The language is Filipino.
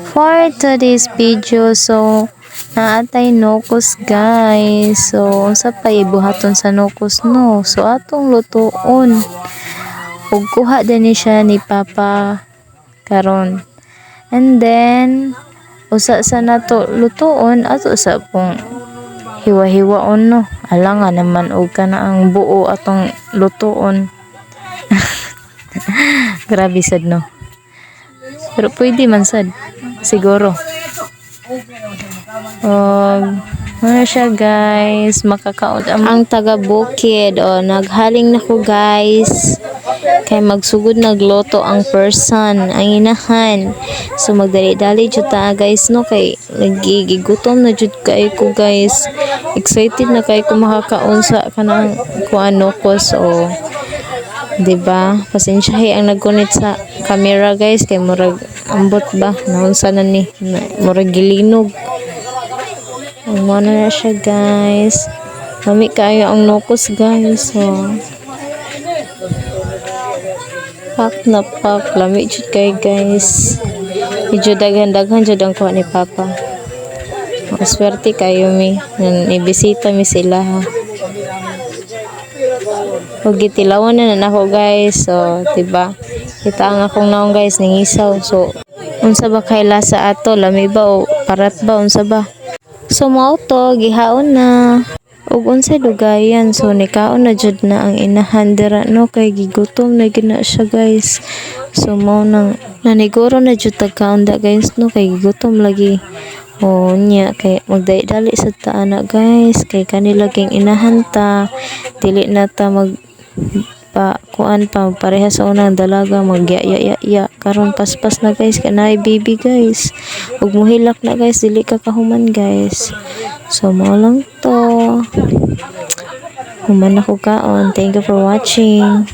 For today's video, so naatay nokos guys. So unsa pa ibuhaton sa nokos no? So atong lutuon. Ug kuha din ni siya ni Papa karon. And then usa sa nato lutuon ato sa pong hiwa-hiwaon no. Alangan naman og kana ang buo atong lutuon. Grabe sad no. Pero pwede man sad. Siguro. Ano siya guys, makakaon ang taga bukid. Naghaling na ko guys. Kay magsugod nagloto ang person, ang inahan. So magdali-dali jud ta guys no, kay nagigigutom na jud kay ko guys. Excited na kay ko makakaon sa kanang kuano ko. So diba? Pasensyahe ang nagkunit sa camera guys kay murag ambot ba naunsa na ni murag gilinog. Mo na siya guys. Lami kayo ang nokos guys. So pak na pak lami jud kay guys. Medyo daghan-daghan jud ang kuha ni Papa. Swerte kayo mi ibisita mi sila ha. Pag gitilawan na ako guys. So diba kita ang akong naong guys ningisaw. So unsa ba kay lasa ato, lami ba o parat ba, unsa ba? So mao to gihaon na ug unsay dugayan. So nikaon na jud na ang inahan dira no, kay gigutom na gina siya guys. So mao nang naniguro na jud tagkaon da guys no, kay gigutom lagi. Nya kay magdali-dali sa taana guys, kay kanila king inahan ta dili na ta mag kuan pa pareha sa unang dalaga magya karon paspas na guys kanay baby guys, ug muhilak na guys dili ka kahuman guys. So mo lang to human ako kaon. Thank you for watching.